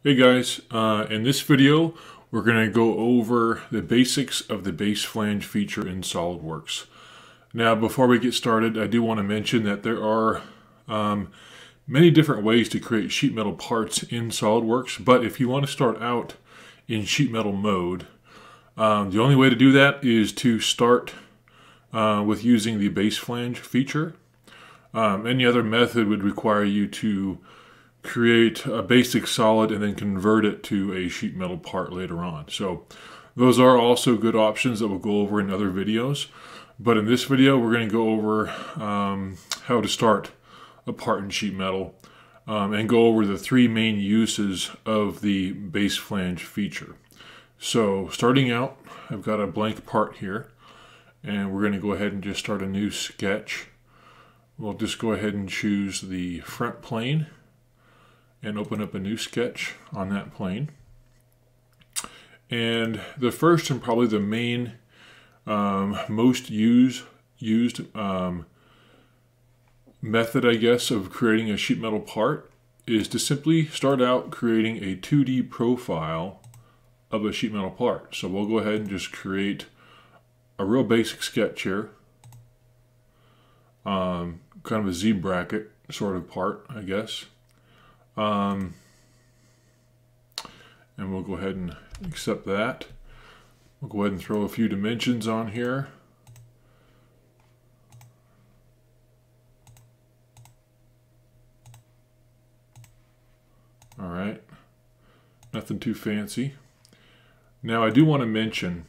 Hey guys, in this video we're going to go over the basics of the base flange feature in SOLIDWORKS. Now before we get started, I do want to mention that there are many different ways to create sheet metal parts in SOLIDWORKS, but if you want to start out in sheet metal mode, the only way to do that is to start with using the base flange feature. Any other method would require you to create a basic solid and then convert it to a sheet metal part later on. So those are also good options that we'll go over in other videos. But in this video, we're going to go over how to start a part in sheet metal and go over the three main uses of the base flange feature. So starting out, I've got a blank part here, and we're going to go ahead and just start a new sketch. We'll just go ahead and choose the front plane and open up a new sketch on that plane. And the first and probably the main most used method, I guess, of creating a sheet metal part is to simply start out creating a 2D profile of a sheet metal part. So we'll go ahead and just create a real basic sketch here. Kind of a Z bracket sort of part, I guess. And we'll go ahead and accept that. We'll go ahead and throw a few dimensions on here. All right, nothing too fancy. Now I do want to mention,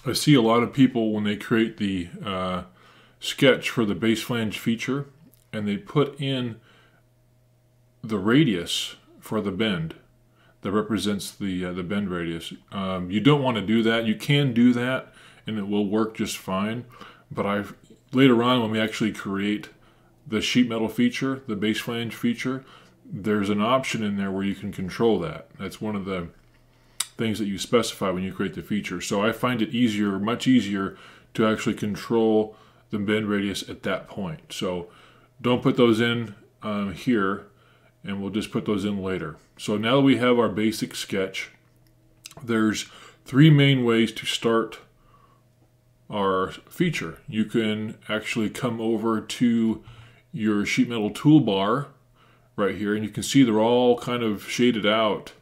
I see a lot of people when they create the sketch for the base flange feature and they put in the radius for the bend that represents the bend radius. You don't want to do that. You can do that and it will work just fine, but later on when we actually create the sheet metal feature, the base flange feature, there's an option in there where you can control that. That's one of the things that you specify when you create the feature. So I find it easier, much easier, to actually control the bend radius at that point. So don't put those in here, and we'll just put those in later. So now that we have our basic sketch, there's three main ways to start our feature. You can actually come over to your sheet metal toolbar right here, and you can see they're all kind of shaded out,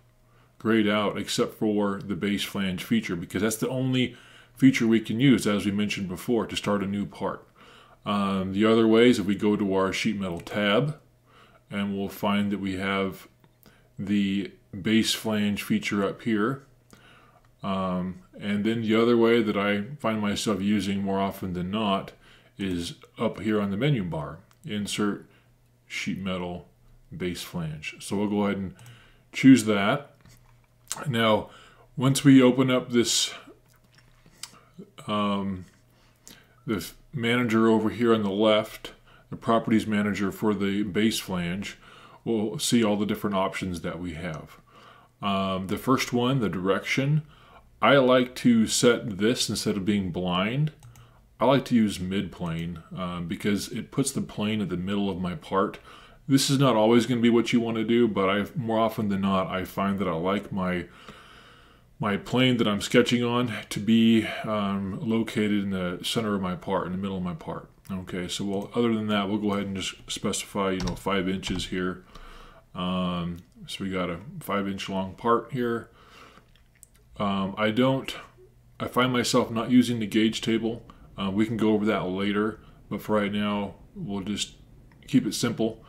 grayed out, except for the base flange feature, because that's the only feature we can use, as we mentioned before, to start a new part. The other ways, if we go to our sheet metal tab, and we'll find that we have the base flange feature up here. And then the other way that I find myself using more often than not is up here on the menu bar, insert sheet metal base flange. So we'll go ahead and choose that. Now, once we open up this the manager over here on the left, the properties manager for the base flange, we'll see all the different options that we have. The first one, the direction, I like to set this, instead of being blind, I like to use mid-plane because it puts the plane in the middle of my part. This is not always going to be what you want to do, but more often than not, I find that I like my plane that I'm sketching on to be located in the center of my part, in the middle of my part. Okay, so other than that, we'll go ahead and just specify, 5 inches here. So we got a 5-inch long part here. I find myself not using the gauge table. We can go over that later, but for right now, we'll just keep it simple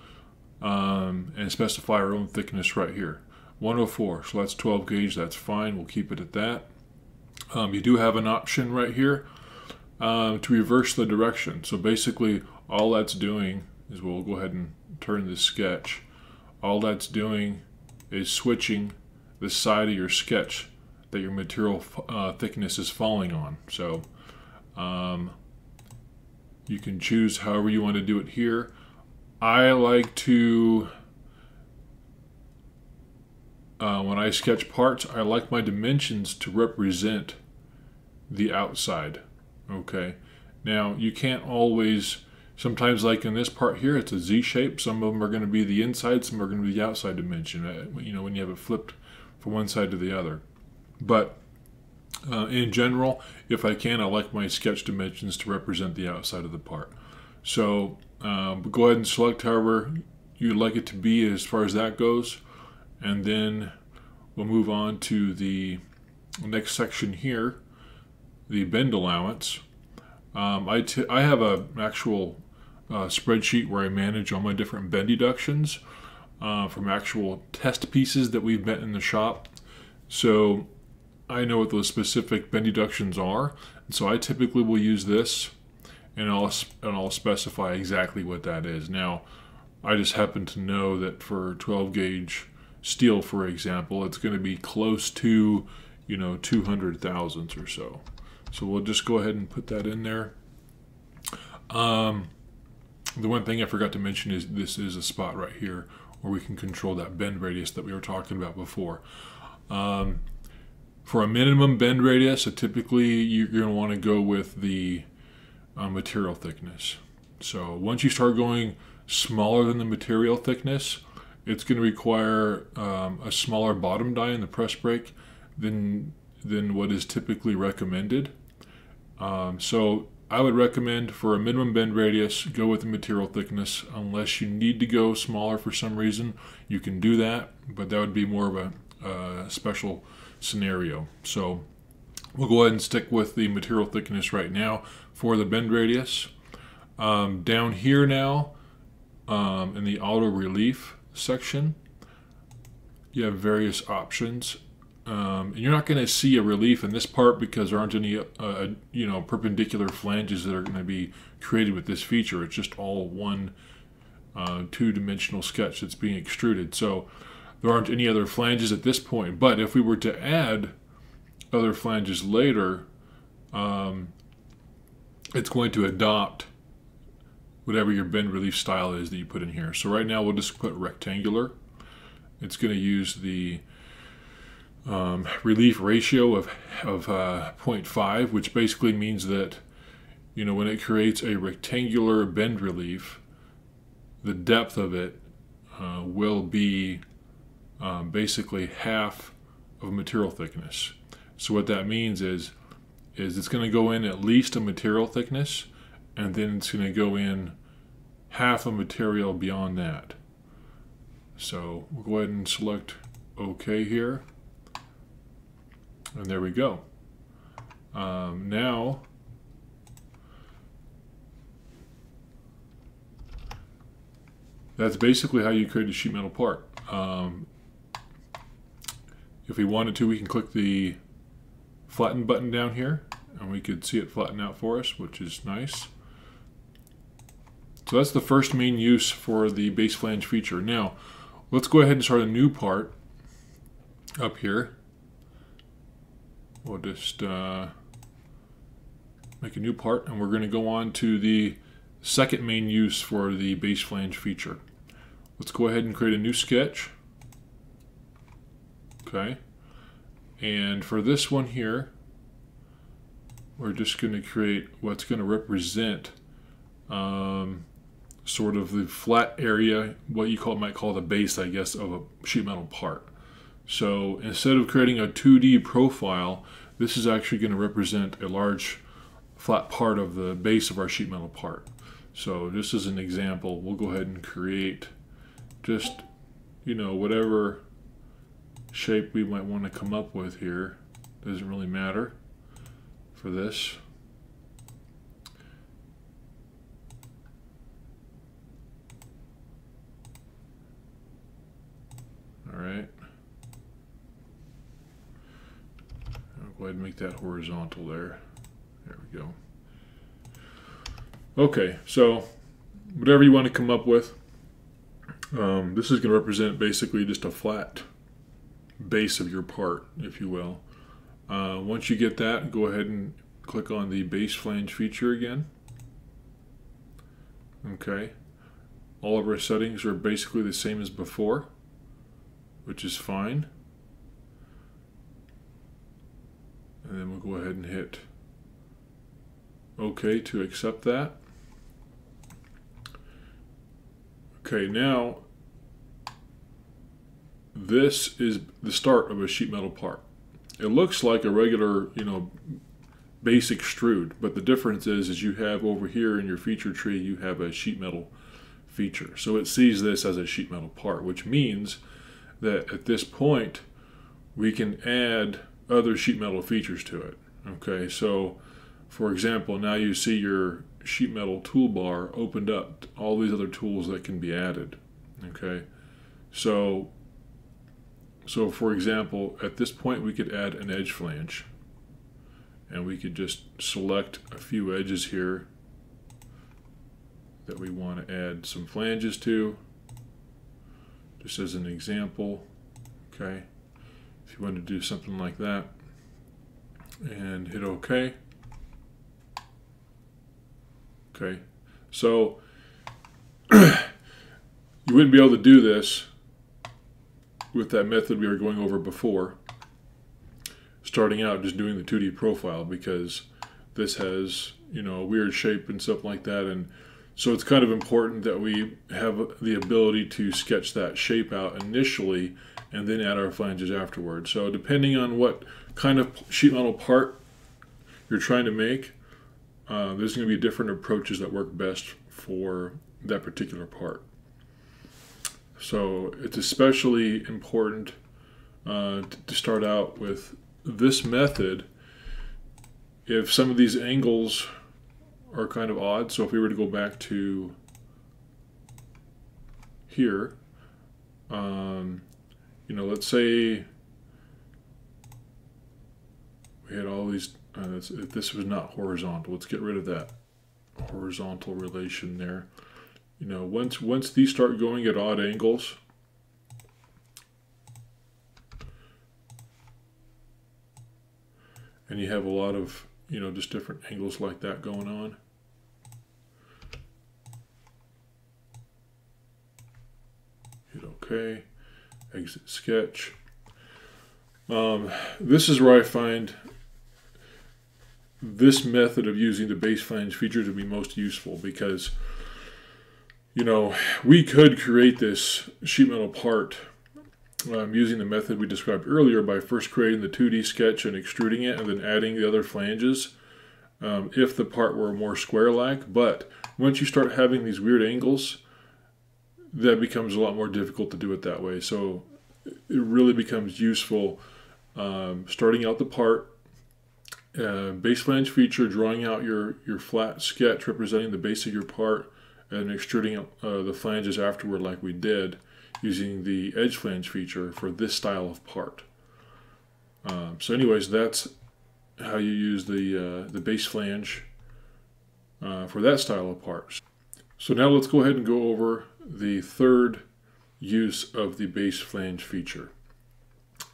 and specify our own thickness right here. 104, so that's 12 gauge, that's fine, we'll keep it at that. You do have an option right here to reverse the direction. So basically all that's doing is, we'll go ahead and turn this sketch. All that's doing is switching the side of your sketch that your material thickness is falling on. So you can choose however you want to do it here. I like to, when I sketch parts, I like my dimensions to represent the outside. Okay, now you can't always Sometimes, like in this part here, it's a Z shape. Some of them are going to be the inside, some are going to be the outside dimension, you know, when you have it flipped from one side to the other. But in general, if I can, I like my sketch dimensions to represent the outside of the part. So go ahead and select however you'd like it to be as far as that goes. And then we'll move on to the next section here, the bend allowance. I have an actual spreadsheet where I manage all my different bend deductions from actual test pieces that we've bent in the shop. So I know what those specific bend deductions are, and so I typically will use this, and I'll specify exactly what that is. Now, I just happen to know that for 12 gauge steel, for example, it's going to be close to, you know, 200 thousandths or so. So we'll just go ahead and put that in there. The one thing I forgot to mention is this is a spot right here where we can control that bend radius that we were talking about before. For a minimum bend radius, typically you're going to want to go with the material thickness. So once you start going smaller than the material thickness, it's going to require a smaller bottom die in the press brake than what is typically recommended. So I would recommend for a minimum bend radius, go with the material thickness. Unless you need to go smaller for some reason, you can do that, but that would be more of a special scenario. So we'll go ahead and stick with the material thickness right now for the bend radius. Down here now, in the auto relief section, you have various options. And you're not going to see a relief in this part because there aren't any you know, perpendicular flanges that are going to be created with this feature. It's just all one two-dimensional sketch that's being extruded. So there aren't any other flanges at this point. But if we were to add other flanges later, it's going to adopt whatever your bend relief style is that you put in here. So right now we'll just put rectangular. It's going to use the relief ratio of 0.5, which basically means that, you know, when it creates a rectangular bend relief, the depth of it will be basically half of material thickness. So what that means is it's going to go in at least a material thickness, and then it's going to go in half a material beyond that. So we'll go ahead and select OK here. And there we go. Now, that's basically how you create a sheet metal part. If we wanted to, we can click the flatten button down here, and we could see it flatten out for us, which is nice. So that's the first main use for the base flange feature. Now, let's go ahead and start a new part up here. We'll just make a new part, and we're going to go on to the second main use for the base flange feature. Let's go ahead and create a new sketch. Okay. And for this one here, we're just going to create what's going to represent sort of the flat area, what you might call the base, I guess, of a sheet metal part. So instead of creating a 2D profile, this is actually going to represent a large flat part of the base of our sheet metal part. So just as an example, we'll go ahead and create just, you know, whatever shape we might want to come up with here. Doesn't really matter for this. All right. I'll go ahead and make that horizontal there. There we go. Okay, so whatever you want to come up with, this is going to represent basically just a flat base of your part, if you will. Once you get that, go ahead and click on the base flange feature again. Okay, all of our settings are basically the same as before, which is fine. And then we'll go ahead and hit OK to accept that. Okay, now this is the start of a sheet metal part. It looks like a regular, base extrude, but the difference is you have over here in your feature tree, you have a sheet metal feature. So it sees this as a sheet metal part, which means that at this point we can add other sheet metal features to it. Okay, so for example, now you see your sheet metal toolbar opened up to all these other tools that can be added. Okay, so for example, at this point we could add an edge flange, and we could just select a few edges here that we want to add some flanges to, just as an example. Okay, if you want to do something like that, and hit OK. Okay, so you wouldn't be able to do this with that method we were going over before, starting out just doing the 2D profile, because this has, a weird shape and stuff like that, and so it's kind of important that we have the ability to sketch that shape out initially and then add our flanges afterwards. So depending on what kind of sheet metal part you're trying to make, there's going to be different approaches that work best for that particular part. So it's especially important to start out with this method if some of these angles are kind of odd. So if we were to go back to here, let's say we had all these, if this was not horizontal, let's get rid of that horizontal relation there. Once these start going at odd angles, and you have a lot of, just different angles like that going on, hit OK, exit sketch. This is where I find this method of using the base flange feature to be most useful, because we could create this sheet metal part using the method we described earlier by first creating the 2D sketch and extruding it and then adding the other flanges if the part were more square-like. But once you start having these weird angles, that becomes a lot more difficult to do it that way. So it really becomes useful starting out the part, base flange feature, drawing out your flat sketch representing the base of your part, and extruding the flanges afterward like we did, using the edge flange feature for this style of part. So anyways, that's how you use the base flange for that style of parts. So now let's go ahead and go over the third use of the base flange feature.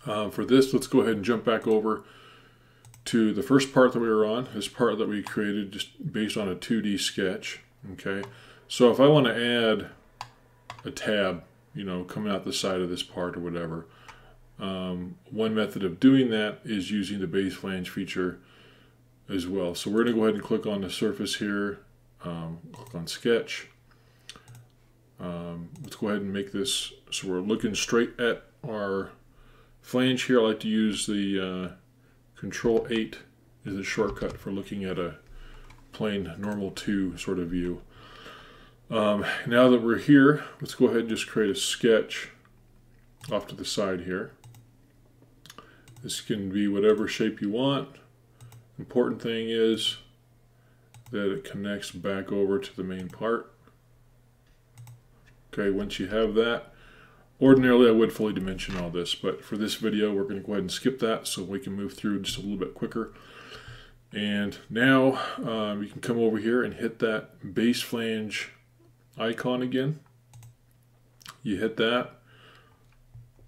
For this, let's go ahead and jump back over to the first part that we were on, this part that we created just based on a 2D sketch. Okay, so if I want to add a tab, coming out the side of this part or whatever, one method of doing that is using the base flange feature as well. So we're going to go ahead and click on the surface here, click on sketch. Let's go ahead and make this so we're looking straight at our flange here. I like to use the Control 8 is a shortcut for looking at a plain normal 2 sort of view. Now that we're here, let's go ahead and just create a sketch off to the side here. This can be whatever shape you want. Important thing is that it connects back over to the main part. Okay, once you have that, ordinarily I would fully dimension all this, but for this video we're going to go ahead and skip that so we can move through just a little bit quicker. And now you can come over here and hit that base flange icon again. You hit that,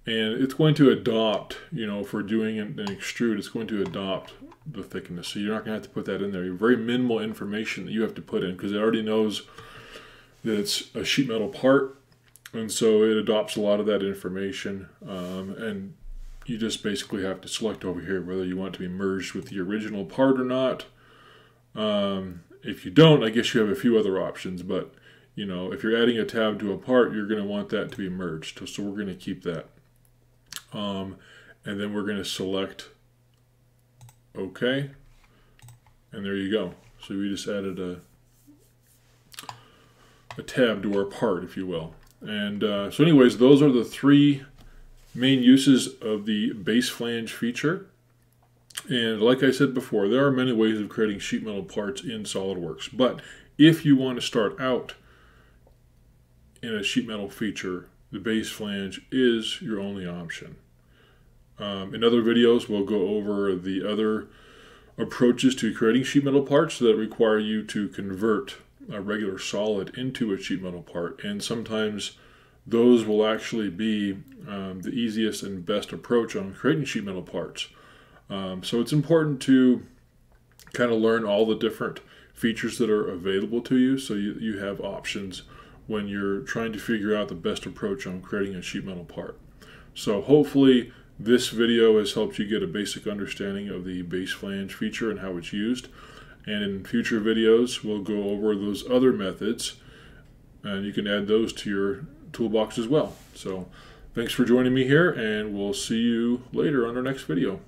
and it's going to adopt, for doing an extrude, it's going to adopt the thickness. So you're not going to have to put that in there. Very minimal information that you have to put in, because it already knows that it's a sheet metal part, and so it adopts a lot of that information. And you just basically have to select over here whether you want it to be merged with the original part or not. If you don't, I guess you have a few other options, but you know, if you're adding a tab to a part, you're going to want that to be merged. So we're going to keep that. And then we're going to select OK. And there you go. So we just added a tab to our part, if you will. And so anyways, those are the three main uses of the base flange feature. And like I said before, there are many ways of creating sheet metal parts in SOLIDWORKS. But if you want to start out in a sheet metal feature, the base flange is your only option. In other videos, we'll go over the other approaches to creating sheet metal parts that require you to convert a regular solid into a sheet metal part. And sometimes those will actually be the easiest and best approach on creating sheet metal parts. So it's important to kind of learn all the different features that are available to you, so you have options when you're trying to figure out the best approach on creating a sheet metal part. So hopefully this video has helped you get a basic understanding of the base flange feature and how it's used. And in future videos, we'll go over those other methods, and you can add those to your toolbox as well. So thanks for joining me here, and we'll see you later on our next video.